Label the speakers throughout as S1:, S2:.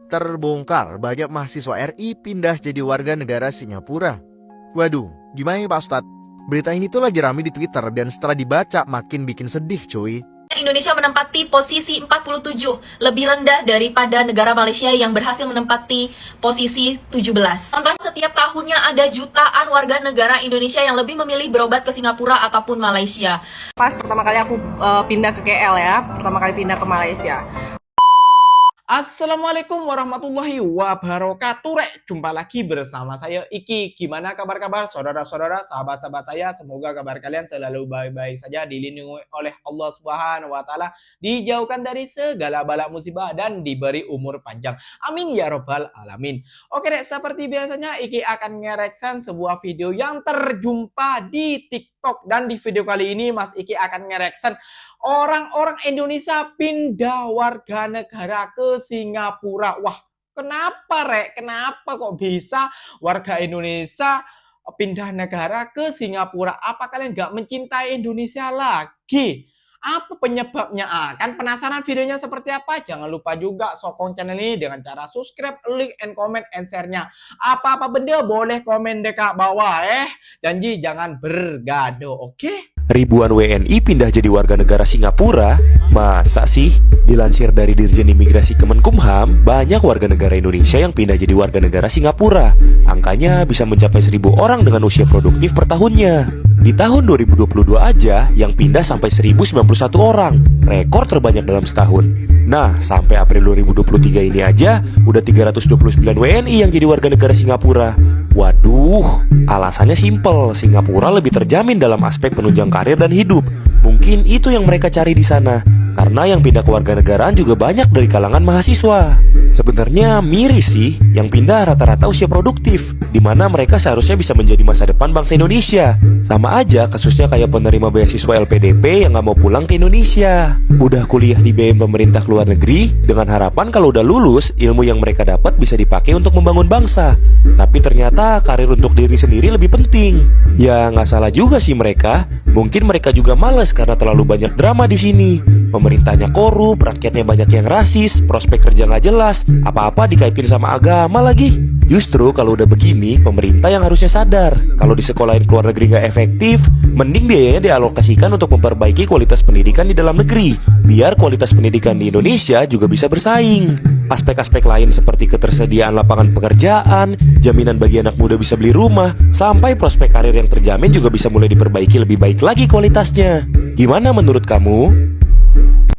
S1: Terbongkar banyak mahasiswa RI pindah jadi warga negara Singapura. Waduh, gimana ya Pak Ustadz? Berita ini tuh lagi rame di Twitter dan setelah dibaca makin bikin sedih cuy.
S2: Indonesia menempati posisi 47, lebih rendah daripada negara Malaysia yang berhasil menempati posisi 17. Contoh, setiap tahunnya ada jutaan warga negara Indonesia yang lebih memilih berobat ke Singapura ataupun Malaysia.
S3: Pas pertama kali aku pindah ke KL ya, pertama kali pindah ke Malaysia.
S4: Assalamualaikum warahmatullahi wabarakatuh. Jumpa lagi bersama saya Iki. Gimana kabar-kabar saudara-saudara, sahabat-sahabat saya? Semoga kabar kalian selalu baik-baik saja, dilindungi oleh Allah Subhanahu wa taala, dijauhkan dari segala bala musibah dan diberi umur panjang. Amin ya robbal alamin. Oke deh, seperti biasanya Iki akan ngereksan sebuah video yang terjumpa di TikTok, dan di video kali ini Mas Iki akan ngereksan orang-orang Indonesia pindah warga negara ke Singapura. Wah, kenapa Rek? Kenapa kok bisa warga Indonesia pindah negara ke Singapura? Apa kalian nggak mencintai Indonesia lagi? Apa penyebabnya? Kan penasaran videonya seperti apa? Jangan lupa juga sokong channel ini dengan cara subscribe, like, and comment, and share-nya. Apa-apa benda boleh komen dekat bawah. Janji jangan bergaduh, oke?
S5: Ribuan WNI pindah jadi warga negara Singapura? Masa sih? Dilansir dari Dirjen Imigrasi Kemenkumham, banyak warga negara Indonesia yang pindah jadi warga negara Singapura. Angkanya bisa mencapai 1.000 orang dengan usia produktif per tahunnya. Di tahun 2022 aja, yang pindah sampai 1.091 orang. Rekor terbanyak dalam setahun. Nah, sampai April 2023 ini aja, udah 329 WNI yang jadi warga negara Singapura. Waduh, alasannya simpel, Singapura lebih terjamin dalam aspek penunjang karir dan hidup. Mungkin itu yang mereka cari di sana. Karena yang pindah ke warga negaraan juga banyak dari kalangan mahasiswa. Sebenarnya miris sih, yang pindah rata-rata usia produktif, di mana mereka seharusnya bisa menjadi masa depan bangsa Indonesia. Sama aja kasusnya kayak penerima beasiswa LPDP yang gak mau pulang ke Indonesia. Udah kuliah di BM pemerintah luar negeri, dengan harapan kalau udah lulus, ilmu yang mereka dapat bisa dipakai untuk membangun bangsa. Tapi ternyata karir untuk diri sendiri lebih penting. Ya nggak salah juga sih mereka. Mungkin mereka juga males karena terlalu banyak drama di sini. Pemerintahnya korup, rakyatnya banyak yang rasis, prospek kerja nggak jelas, apa-apa dikaitin sama agama lagi. Justru kalau udah begini, pemerintah yang harusnya sadar kalau di sekolahin ke luar negeri nggak efektif, mending biayanya dialokasikan untuk memperbaiki kualitas pendidikan di dalam negeri, biar kualitas pendidikan di Indonesia juga bisa bersaing. Aspek-aspek lain seperti ketersediaan lapangan pekerjaan, jaminan bagi anak muda bisa beli rumah, sampai prospek karir yang terjamin juga bisa mulai diperbaiki lebih baik lagi kualitasnya. Gimana menurut kamu?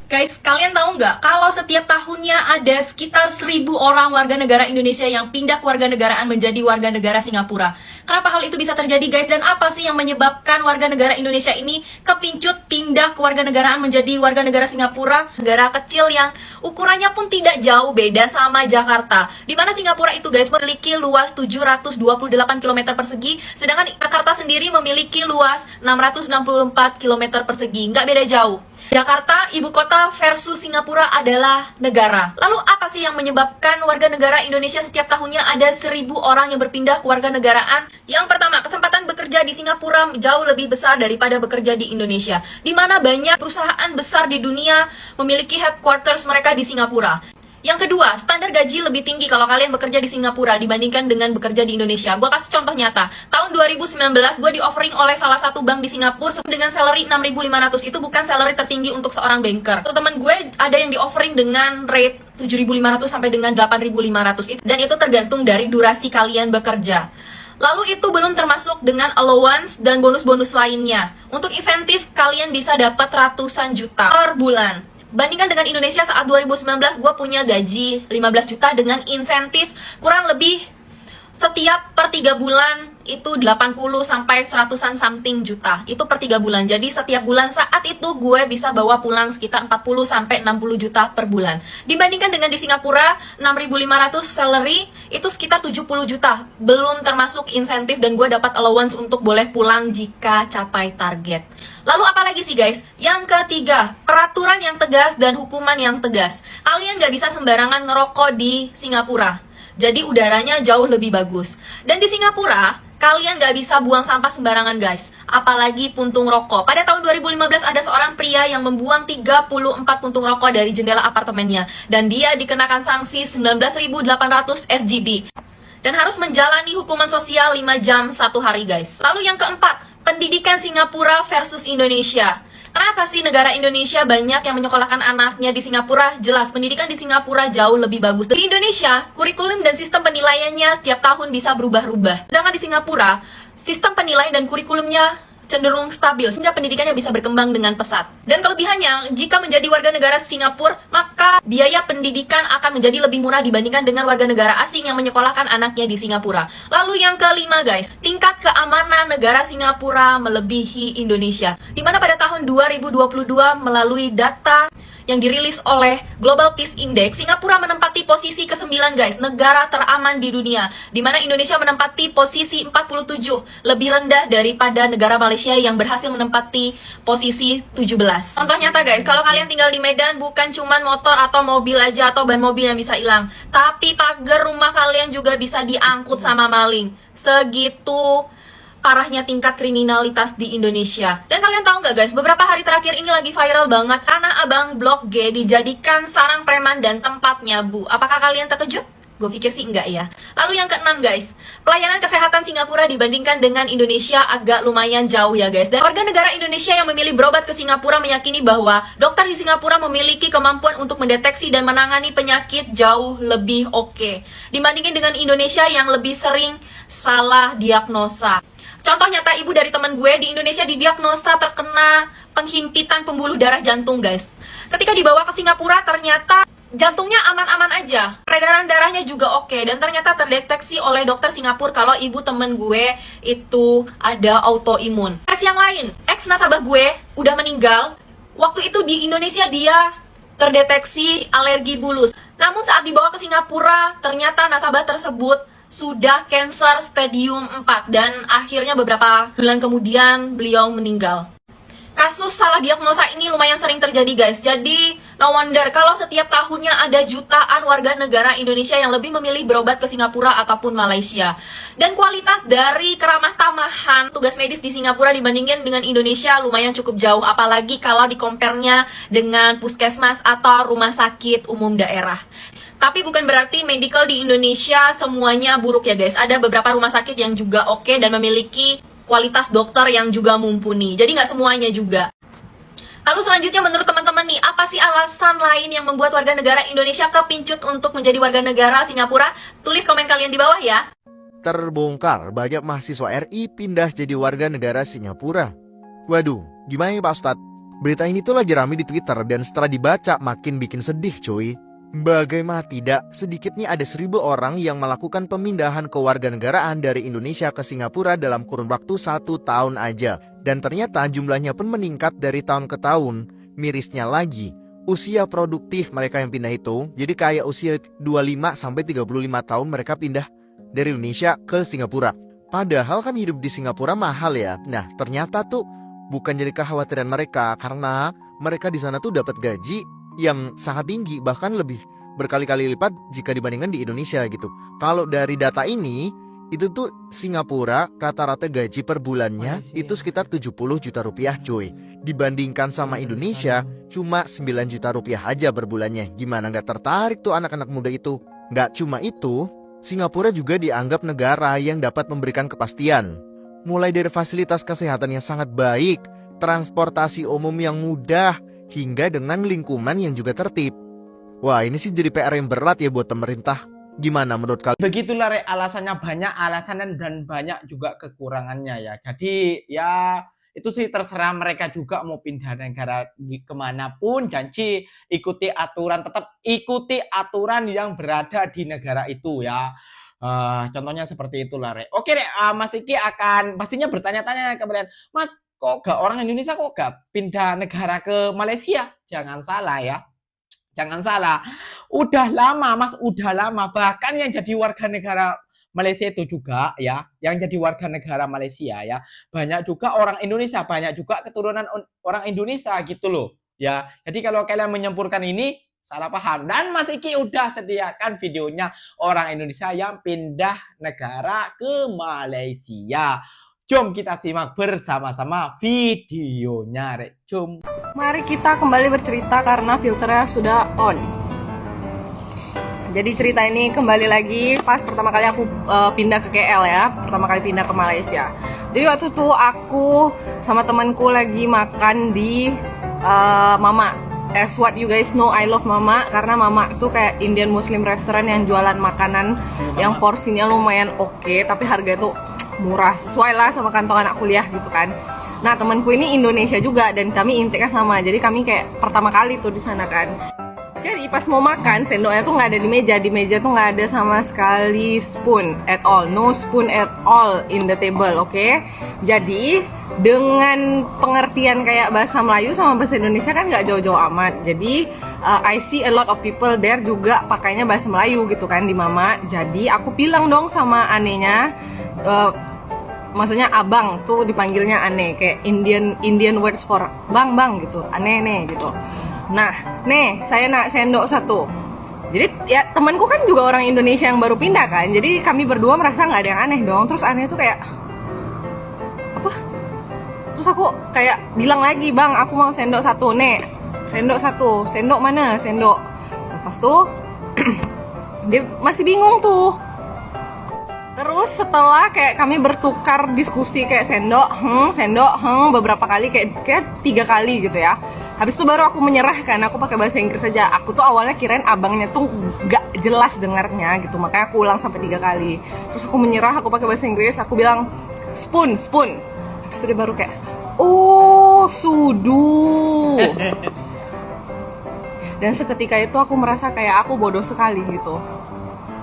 S2: Guys, kalian tahu nggak kalau setiap tahunnya ada sekitar 1.000 orang warga negara Indonesia yang pindah ke warga negaraan menjadi warga negara Singapura? Kenapa hal itu bisa terjadi guys? Dan apa sih yang menyebabkan warga negara Indonesia ini kepincut pindah ke warga negaraan menjadi warga negara Singapura? Negara kecil yang ukurannya pun tidak jauh beda sama Jakarta. Di mana Singapura itu guys memiliki luas 728 km persegi, sedangkan Jakarta sendiri memiliki luas 664 km persegi. Nggak beda jauh. Jakarta, ibu kota versus Singapura adalah negara. Lalu apa sih yang menyebabkan warga negara Indonesia setiap tahunnya ada 1.000 orang yang berpindah ke warga negaraan? Yang pertama, kesempatan bekerja di Singapura jauh lebih besar daripada bekerja di Indonesia, di mana banyak perusahaan besar di dunia memiliki headquarters mereka di Singapura. Yang kedua, standar gaji lebih tinggi kalau kalian bekerja di Singapura dibandingkan dengan bekerja di Indonesia. Gue kasih contoh nyata. Tahun 2019, gue di-offering oleh salah satu bank di Singapura dengan salary 6.500. Itu bukan salary tertinggi untuk seorang banker. Teman gue ada yang di-offering dengan rate 7.500 sampai dengan 8.500. Dan itu tergantung dari durasi kalian bekerja. Lalu itu belum termasuk dengan allowance dan bonus-bonus lainnya. Untuk insentif, kalian bisa dapat ratusan juta per bulan. Bandingkan dengan Indonesia saat 2019 gue punya gaji 15 juta dengan insentif kurang lebih setiap per 3 bulan itu 80 sampai 100-an something juta. Itu per 3 bulan. Jadi setiap bulan saat itu gue bisa bawa pulang sekitar 40 sampai 60 juta per bulan. Dibandingkan dengan di Singapura 6.500 salary itu sekitar 70 juta. Belum termasuk insentif dan gue dapat allowance untuk boleh pulang jika capai target. Lalu apa lagi sih guys? Yang ketiga, peraturan yang tegas dan hukuman yang tegas. Kalian gak bisa sembarangan ngerokok di Singapura. Jadi udaranya jauh lebih bagus. Dan di Singapura, Kalian nggak bisa buang sampah sembarangan guys, apalagi puntung rokok. Pada tahun 2015 ada seorang pria yang membuang 34 puntung rokok dari jendela apartemennya. Dan dia dikenakan sanksi 19.800 SGD. Dan harus menjalani hukuman sosial 5 jam 1 hari guys. Lalu yang keempat, pendidikan Singapura versus Indonesia. Kenapa sih negara Indonesia banyak yang menyekolahkan anaknya di Singapura? Jelas, pendidikan di Singapura jauh lebih bagus. Di Indonesia, kurikulum dan sistem penilaiannya setiap tahun bisa berubah-ubah. Sedangkan di Singapura, sistem penilaian dan kurikulumnya cenderung stabil, sehingga pendidikannya bisa berkembang dengan pesat. Dan kelebihannya, jika menjadi warga negara Singapura, maka biaya pendidikan akan menjadi lebih murah dibandingkan dengan warga negara asing yang menyekolahkan anaknya di Singapura. Lalu yang kelima guys, tingkat keamanan negara Singapura melebihi Indonesia. Dimana pada tahun 2022 melalui data yang dirilis oleh Global Peace Index, Singapura menempati posisi ke-9 guys, negara teraman di dunia, di mana Indonesia menempati posisi 47, lebih rendah daripada negara Malaysia yang berhasil menempati posisi 17. Contoh nyata guys, kalau kalian tinggal di Medan, bukan cuman motor atau mobil aja atau ban mobil yang bisa hilang, tapi pagar rumah kalian juga bisa diangkut sama maling. Segitu parahnya tingkat kriminalitas di Indonesia. Dan kalian tahu nggak guys, beberapa hari terakhir ini lagi viral banget karena abang Blok G dijadikan sarang preman dan tempat nyabu. Apakah kalian terkejut? Gue pikir sih enggak ya. Lalu yang keenam guys, pelayanan kesehatan Singapura dibandingkan dengan Indonesia agak lumayan jauh ya guys. Dan warga negara Indonesia yang memilih berobat ke Singapura meyakini bahwa dokter di Singapura memiliki kemampuan untuk mendeteksi dan menangani penyakit jauh lebih oke dibandingkan dengan Indonesia yang lebih sering salah diagnosa. Contoh nyata ibu dari teman gue di Indonesia didiagnosa terkena penghimpitan pembuluh darah jantung guys. Ketika dibawa ke Singapura ternyata jantungnya aman-aman aja, peredaran darahnya juga oke, dan ternyata terdeteksi oleh dokter Singapura kalau ibu temen gue itu ada autoimun. Tes yang lain, ex nasabah gue udah meninggal, waktu itu di Indonesia dia terdeteksi alergi bulus. Namun saat dibawa ke Singapura, ternyata nasabah tersebut sudah cancer stadium 4 dan akhirnya beberapa bulan kemudian beliau meninggal. Kasus salah diagnosa ini lumayan sering terjadi guys. Jadi no wonder kalau setiap tahunnya ada jutaan warga negara Indonesia yang lebih memilih berobat ke Singapura ataupun Malaysia. Dan kualitas dari keramah tamahan tugas medis di Singapura dibandingkan dengan Indonesia lumayan cukup jauh, apalagi kalau di-compare-nya dengan puskesmas atau rumah sakit umum daerah. Tapi bukan berarti medical di Indonesia semuanya buruk ya guys. Ada beberapa rumah sakit yang juga oke dan memiliki kualitas dokter yang juga mumpuni. Jadi nggak semuanya juga. Lalu selanjutnya menurut teman-teman nih, apa sih alasan lain yang membuat warga negara Indonesia kepincut untuk menjadi warga negara Singapura? Tulis komen kalian di bawah ya.
S1: Terbongkar banyak mahasiswa RI pindah jadi warga negara Singapura. Waduh, gimana ya Pak Ustadz? Berita ini tuh lagi rame di Twitter dan setelah dibaca makin bikin sedih cuy. Bagaimana tidak, sedikitnya ada 1.000 orang yang melakukan pemindahan kewarganegaraan dari Indonesia ke Singapura dalam kurun waktu 1 tahun aja. Dan ternyata jumlahnya pun meningkat dari tahun ke tahun. Mirisnya lagi, usia produktif mereka yang pindah itu, jadi kayak usia 25-35 tahun mereka pindah dari Indonesia ke Singapura. Padahal kan hidup di Singapura mahal ya. Nah ternyata tuh bukan jadi kekhawatiran mereka, karena mereka di sana tuh dapat gaji yang sangat tinggi, bahkan lebih berkali-kali lipat jika dibandingkan di Indonesia gitu. Kalau dari data ini, itu tuh Singapura rata-rata gaji per bulannya itu sekitar 70 juta rupiah cuy. Dibandingkan sama Indonesia, cuma 9 juta rupiah aja per bulannya. Gimana nggak tertarik tuh anak-anak muda itu? Nggak cuma itu, Singapura juga dianggap negara yang dapat memberikan kepastian. Mulai dari fasilitas kesehatan yang sangat baik, transportasi umum yang mudah, hingga dengan lingkungan yang juga tertib. Wah ini sih jadi PR yang berat ya buat pemerintah. Gimana menurut kalian?
S4: Begitulah Re, alasannya banyak alasan dan banyak juga kekurangannya ya. Jadi ya itu sih terserah mereka juga mau pindah negara kemanapun. Janji ikuti aturan, tetap ikuti aturan yang berada di negara itu ya. Contohnya seperti itulah Re. Oke Re, Mas Iki akan pastinya bertanya-tanya ke kalian, Mas kok gak orang Indonesia kok gak pindah negara ke Malaysia? Jangan salah ya. Jangan salah. Udah lama Mas, udah lama. Bahkan yang jadi warga negara Malaysia itu juga ya, yang jadi warga negara Malaysia ya, banyak juga orang Indonesia, banyak juga keturunan orang Indonesia gitu loh. Ya, jadi kalau kalian menyempurkan ini salah paham. Dan Mas Iki udah sediakan videonya orang Indonesia yang pindah negara ke Malaysia. Jom kita simak bersama-sama videonya, Rek. Jom.
S3: Mari kita kembali bercerita karena filternya sudah on. Jadi cerita ini kembali lagi pas pertama kali aku pindah ke KL ya, pertama kali pindah ke Malaysia. Jadi waktu itu aku sama temanku lagi makan di Mama. As what you guys know, I love Mama karena Mama itu kayak Indian Muslim restaurant yang jualan makanan yang porsinya lumayan oke, tapi harga itu murah, sesuai lah sama kantong anak kuliah gitu kan. Nah temanku ini Indonesia juga dan kami intiknya sama, jadi kami kayak pertama kali tuh di sana kan. Jadi pas mau makan sendoknya tuh nggak ada di meja tuh nggak ada sama sekali spoon at all, no spoon at all in the table, oke? Jadi dengan pengertian kayak bahasa Melayu sama bahasa Indonesia kan nggak jauh-jauh amat. Jadi I see a lot of people there juga pakainya bahasa Melayu gitu kan di Mama. Jadi aku bilang dong sama anehnya, maksudnya abang tuh dipanggilnya aneh kayak Indian words for bang gitu, aneh gitu. Nah, nih saya nak sendok satu. Jadi ya temanku kan juga orang Indonesia yang baru pindah kan. Jadi kami berdua merasa nggak ada yang aneh dong. Terus aneh tuh kayak apa? Terus aku kayak bilang lagi, bang aku mau sendok satu. Nek, sendok satu. Sendok mana? Sendok. Lepas tuh dia masih bingung tuh. Terus setelah kayak kami bertukar diskusi kayak sendok, beberapa kali kayak 3 kali gitu ya. Habis itu baru aku menyerahkan, aku pakai bahasa Inggris saja. Aku tuh awalnya kirain abangnya tuh gak jelas dengarnya gitu, makanya aku ulang sampai 3 kali. Terus aku menyerah, aku pakai bahasa Inggris, aku bilang spoon. Habis itu dia baru kayak, oh sudu. Dan seketika itu aku merasa kayak aku bodoh sekali gitu.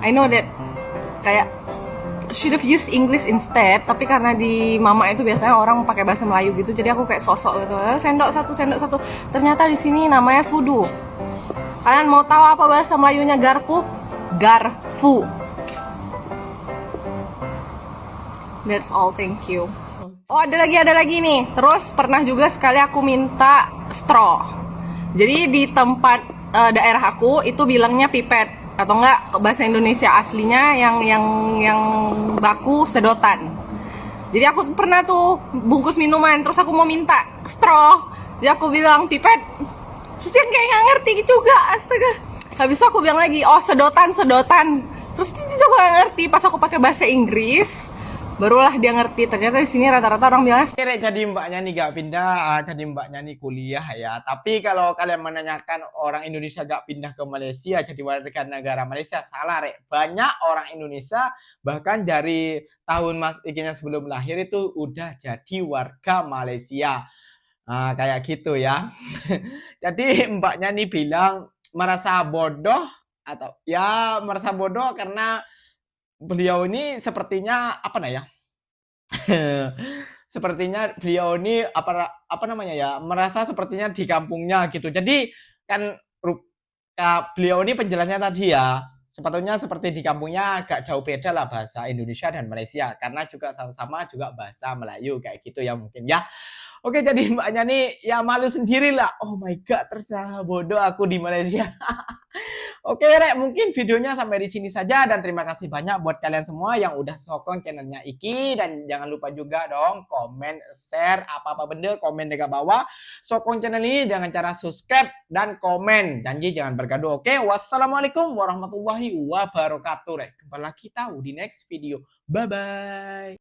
S3: I know that kayak should have used English instead, tapi karena di Mama itu biasanya orang pakai bahasa Melayu gitu, jadi aku kayak sosok gitu, sendok satu. Ternyata di sini namanya sudu. Kalian mau tahu apa bahasa Melayunya garpu? Garfu. That's all, thank you. Oh ada lagi nih. Terus pernah juga sekali aku minta straw. Jadi di tempat daerah aku itu bilangnya pipet. Atau enggak bahasa Indonesia aslinya yang baku sedotan. Jadi aku pernah tuh bungkus minuman, terus aku mau minta straw, jadi aku bilang pipet, terus dia kayak nggak ngerti juga, astaga. Habis itu aku bilang lagi, oh sedotan, terus itu aku nggak ngerti. Pas aku pakai bahasa Inggris, barulah dia ngerti. Ternyata di sini rata-rata orang bilangnya
S4: Kira jadi mbaknya nih gak pindah, jadi mbaknya nih kuliah ya. Tapi kalau kalian menanyakan orang Indonesia gak pindah ke Malaysia jadi warga negara Malaysia, salah, Rek. Banyak orang Indonesia bahkan dari tahun Mas Ikinya sebelum lahir itu udah jadi warga Malaysia. Nah, kayak gitu ya. Jadi mbaknya nih bilang merasa bodoh atau ya merasa bodoh karena beliau ini sepertinya apa ya? Sepertinya beliau ini apa namanya ya, merasa sepertinya di kampungnya gitu. Jadi kan beliau ini penjelasannya tadi ya, sepatutnya seperti di kampungnya agak jauh beda lah bahasa Indonesia dan Malaysia karena juga sama-sama juga bahasa Melayu kayak gitu ya mungkin ya. Oke, jadi mbaknya nih ya malu sendiri lah. Oh my god, ternyata bodoh aku di Malaysia. Oke, Rek, mungkin videonya sampai di sini saja dan terima kasih banyak buat kalian semua yang udah sokong channelnya Iki dan jangan lupa juga dong komen, share apa-apa benda komen dekat bawah. Sokong channel ini dengan cara subscribe dan komen. Janji jangan bergaduh. Oke, wassalamualaikum warahmatullahi wabarakatuh. Rek, jumpa lagi tahu di next video. Bye bye.